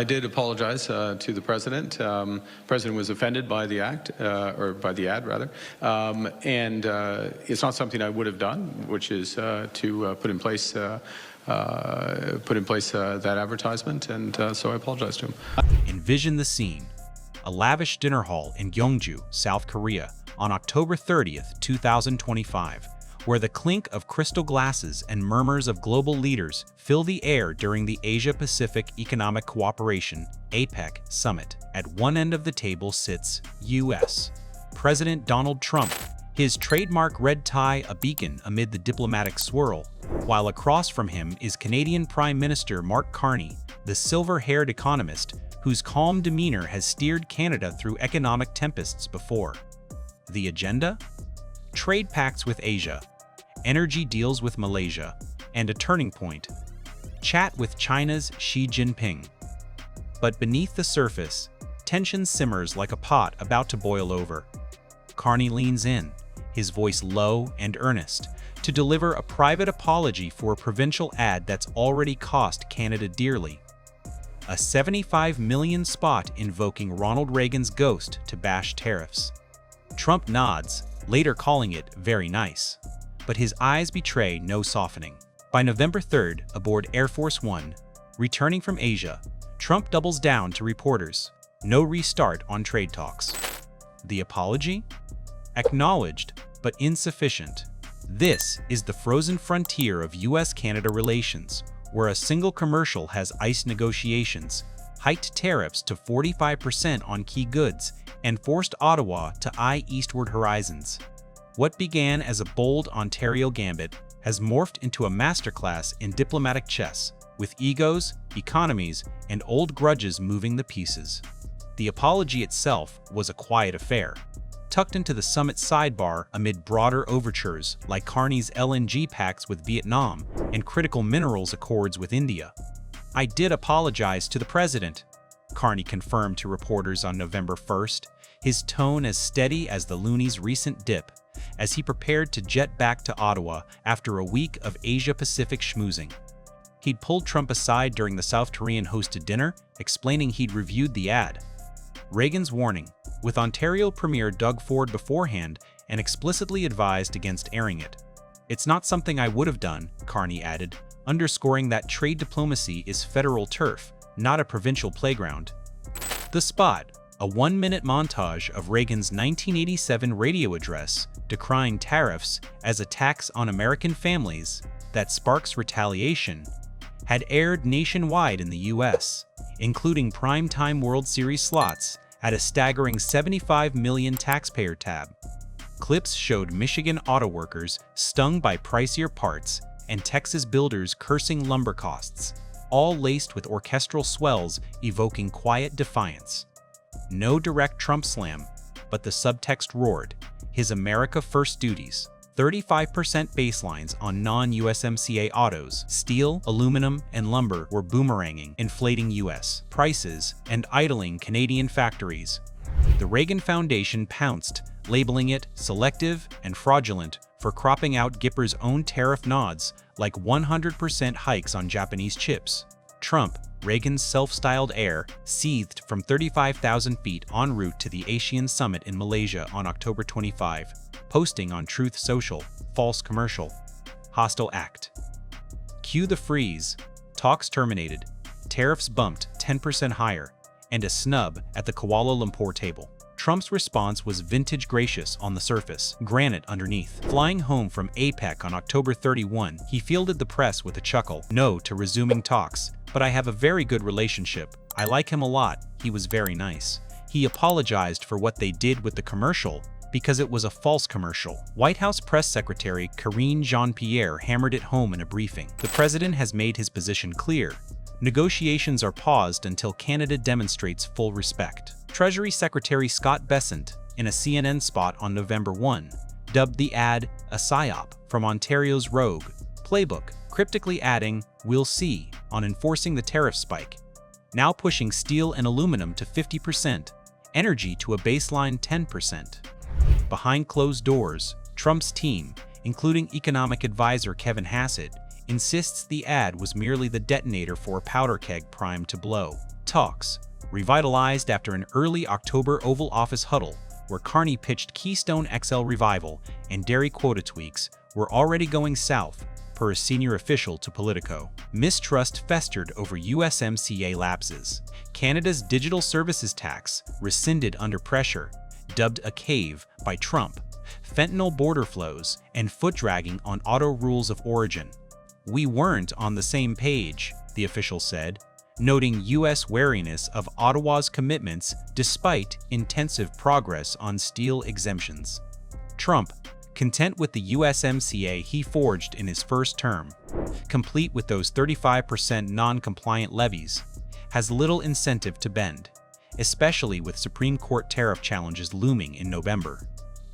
I did apologize to the president. President was offended by the act, or by the ad rather, and it's not something I would have done, which is to put in place that advertisement, and so I apologize to him. Envision the scene: a lavish dinner hall in Gyeongju, South Korea, on October 30th, 2025. Where the clink of crystal glasses and murmurs of global leaders fill the air during the Asia-Pacific Economic Cooperation (APEC) Summit. At one end of the table sits U.S. President Donald Trump, his trademark red tie a beacon amid the diplomatic swirl, while across from him is Canadian Prime Minister Mark Carney, the silver-haired economist whose calm demeanor has steered Canada through economic tempests before. The agenda? Trade pacts with Asia, energy deals with Malaysia, and a turning point: chat with China's Xi Jinping. But beneath the surface, tension simmers like a pot about to boil over. Carney leans in, his voice low and earnest, to deliver a private apology for a provincial ad that's already cost Canada dearly. A 75 million spot invoking Ronald Reagan's ghost to bash tariffs. Trump nods, later calling it very nice. But his eyes betray no softening. By November 3rd, aboard Air Force One, returning from Asia, Trump doubles down to reporters: no restart on trade talks. The apology? Acknowledged, but insufficient. This is the frozen frontier of U.S. Canada relations, where a single commercial has iced negotiations, hiked tariffs to 45% on key goods, and forced Ottawa to eye eastward horizons. What began as a bold Ontario gambit has morphed into a masterclass in diplomatic chess, with egos, economies, and old grudges moving the pieces. The apology itself was a quiet affair, tucked into the summit sidebar amid broader overtures like Carney's LNG pacts with Vietnam and critical minerals accords with India. "I did apologize to the president," Carney confirmed to reporters on November 1st, his tone as steady as the loonie's recent dip, as he prepared to jet back to Ottawa after a week of Asia-Pacific schmoozing. He'd pulled Trump aside during the South Korean-hosted dinner, explaining he'd reviewed the ad. Reagan's warning, with Ontario Premier Doug Ford beforehand and explicitly advised against airing it. "It's not something I would have done," Carney added, underscoring that trade diplomacy is federal turf, not a provincial playground. The spot, a one-minute montage of Reagan's 1987 radio address decrying tariffs as a tax on American families that sparks retaliation, had aired nationwide in the U.S., including primetime World Series slots at a staggering 75 million taxpayer tab. Clips showed Michigan auto workers stung by pricier parts and Texas builders cursing lumber costs, all laced with orchestral swells evoking quiet defiance. No direct Trump slam, but the subtext roared: his America First duties. 35% baselines on non-USMCA autos, steel, aluminum, and lumber were boomeranging, inflating U.S. prices and idling Canadian factories. The Reagan Foundation pounced, labeling it selective and fraudulent for cropping out Gipper's own tariff nods like 100% hikes on Japanese chips. Trump, Reagan's self-styled heir, seethed from 35,000 feet en route to the ASEAN Summit in Malaysia on October 25, posting on Truth Social: "False commercial. Hostile act. Cue the freeze. Talks terminated. Tariffs bumped 10% higher, and a snub at the Kuala Lumpur table." Trump's response was vintage gracious on the surface, granite underneath. Flying home from APEC on October 31, he fielded the press with a chuckle: "No to resuming talks, but I have a very good relationship. I like him a lot. He was very nice." He apologized for what they did with the commercial because it was a false commercial. White House Press Secretary Karine Jean-Pierre hammered it home in a briefing. The president has made his position clear. Negotiations are paused until Canada demonstrates full respect. Treasury Secretary Scott Bessent, in a CNN spot on November 1, dubbed the ad a psy-op from Ontario's Rogue playbook, cryptically adding, "We'll see," on enforcing the tariff spike, now pushing steel and aluminum to 50%, energy to a baseline 10%. Behind closed doors, Trump's team, including economic advisor Kevin Hassett, insists the ad was merely the detonator for a powder keg primed to blow. talks, revitalized after an early October Oval Office huddle where Carney pitched Keystone XL revival and dairy quota tweaks, were already going south, per a senior official to Politico. Mistrust festered over USMCA lapses. Canada's digital services tax, rescinded under pressure, dubbed a cave by Trump, fentanyl border flows, and foot-dragging on auto rules of origin. "We weren't on the same page," the official said, noting U.S. wariness of Ottawa's commitments despite intensive progress on steel exemptions. Trump, content with the USMCA he forged in his first term, complete with those 35% non-compliant levies, has little incentive to bend, especially with Supreme Court tariff challenges looming in November.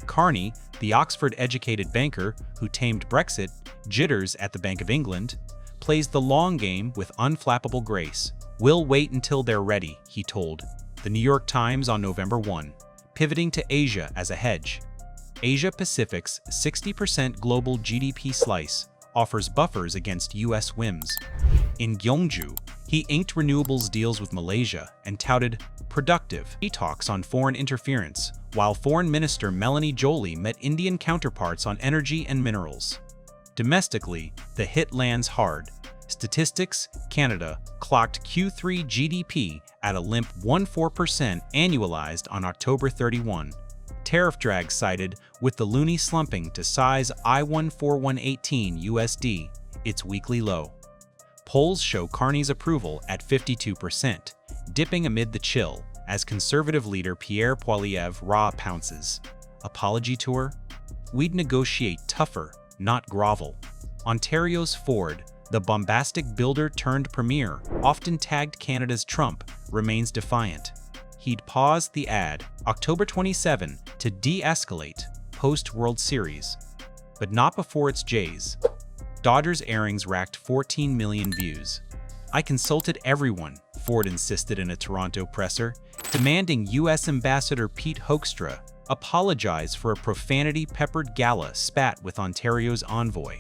Carney, the Oxford-educated banker who tamed Brexit jitters at the Bank of England, plays the long game with unflappable grace. "We'll wait until they're ready," he told The New York Times on November 1, pivoting to Asia as a hedge. Asia-Pacific's 60% global GDP slice offers buffers against U.S. whims. In Gyeongju, he inked renewables deals with Malaysia and touted productive talks on foreign interference, while Foreign Minister Melanie Joly met Indian counterparts on energy and minerals. Domestically, the hit lands hard. Statistics Canada clocked Q3 GDP at a limp 1.4% annualized on October 31. Tariff drag cited, with the loonie slumping to size I-14118 USD, its weekly low. Polls show Carney's approval at 52%, dipping amid the chill as Conservative leader Pierre Poilievre pounces. Apology tour? "We'd negotiate tougher, not grovel." Ontario's Ford, the bombastic builder-turned-premier, often tagged Canada's Trump, remains defiant. He'd paused the ad, October 27, to de-escalate post-World Series. But not before its Jays. Dodgers airings racked 14 million views. "I consulted everyone," Ford insisted in a Toronto presser, demanding U.S. Ambassador Pete Hoekstra apologize for a profanity-peppered gala spat with Ontario's envoy.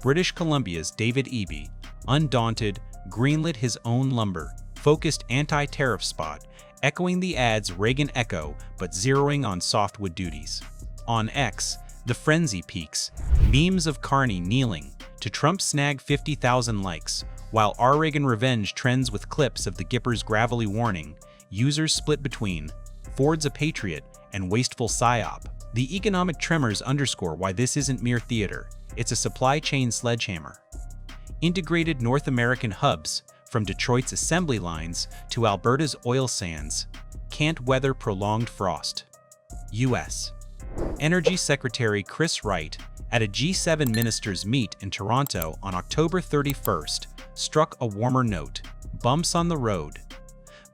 British Columbia's David Eby, undaunted, greenlit his own lumber-focused anti-tariff spot, echoing the ad's Reagan echo but zeroing on softwood duties. On X, the frenzy peaks, memes of Carney kneeling to Trump snag 50,000 likes, while Reagan revenge trends with clips of the Gipper's gravelly warning. Users split between "Ford's a patriot" and "wasteful psy-op." The economic tremors underscore why this isn't mere theater, it's a supply chain sledgehammer. Integrated North American hubs, from Detroit's assembly lines to Alberta's oil sands, can't weather prolonged frost. U.S. Energy Secretary Chris Wright, at a G7 ministers' meet in Toronto on October 31st, struck a warmer note: bumps on the road.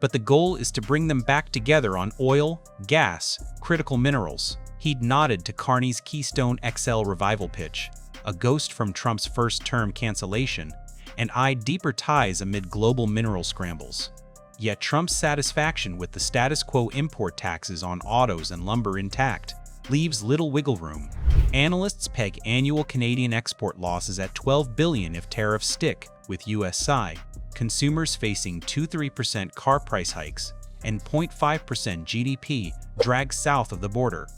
But the goal is to bring them back together on oil, gas, critical minerals. He'd nodded to Carney's Keystone XL revival pitch, a ghost from Trump's first-term cancellation, and eyed deeper ties amid global mineral scrambles. Yet Trump's satisfaction with the status quo import taxes on autos and lumber intact leaves little wiggle room. Analysts peg annual Canadian export losses at $12 billion if tariffs stick, with USI, consumers facing 2–3% car price hikes and 0.5% GDP drag south of the border.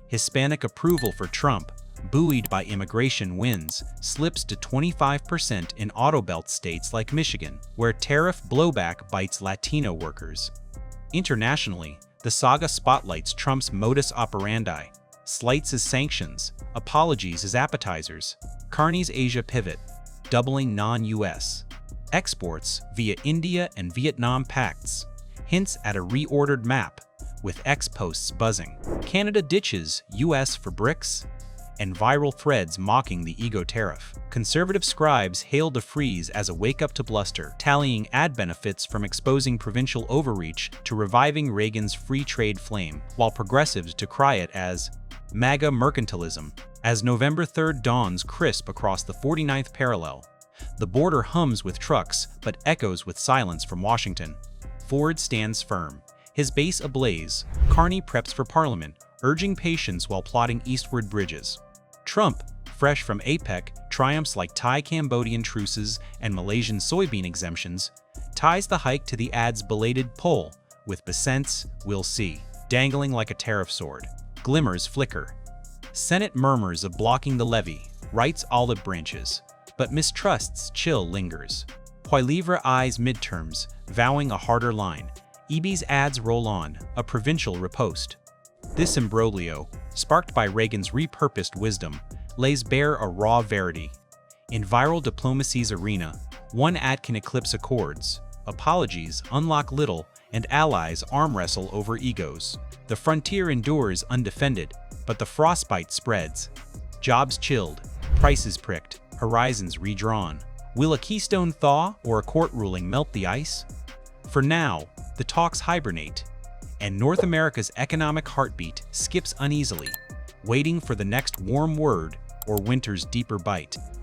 Hispanic approval for Trump, buoyed by immigration wins, slips to 25% in Auto Belt states like Michigan, where tariff blowback bites Latino workers. Internationally, the saga spotlights Trump's modus operandi: slights as sanctions, apologies as appetizers. Carney's Asia pivot, doubling non-US exports via India and Vietnam pacts, hints at a reordered map, with ex-posts buzzing. Canada ditches US for BRICS, and viral threads mocking the ego tariff. Conservative scribes hailed the freeze as a wake-up to bluster, tallying ad benefits from exposing provincial overreach to reviving Reagan's free trade flame, while progressives decry it as MAGA mercantilism. As November 3rd dawns crisp across the 49th parallel, the border hums with trucks but echoes with silence from Washington. Ford stands firm, his base ablaze. Carney preps for Parliament, urging patience while plotting eastward bridges. Trump, fresh from APEC triumphs like Thai-Cambodian truces and Malaysian soybean exemptions, ties the hike to the ad's belated poll, with Besant's "We'll see" dangling like a tariff sword. Glimmers flicker. Senate murmurs of blocking the levy, writes olive branches, but mistrust's chill lingers. Poilievre eyes midterms, vowing a harder line. EB's ads roll on, a provincial riposte. This imbroglio, sparked by Reagan's repurposed wisdom, lays bare a raw verity. In viral diplomacy's arena, one ad can eclipse accords. Apologies unlock little, and allies arm wrestle over egos. The frontier endures undefended, but the frostbite spreads. Jobs chilled, prices pricked, horizons redrawn. Will a keystone thaw or a court ruling melt the ice? For now, the talks hibernate, and North America's economic heartbeat skips uneasily, waiting for the next warm word or winter's deeper bite.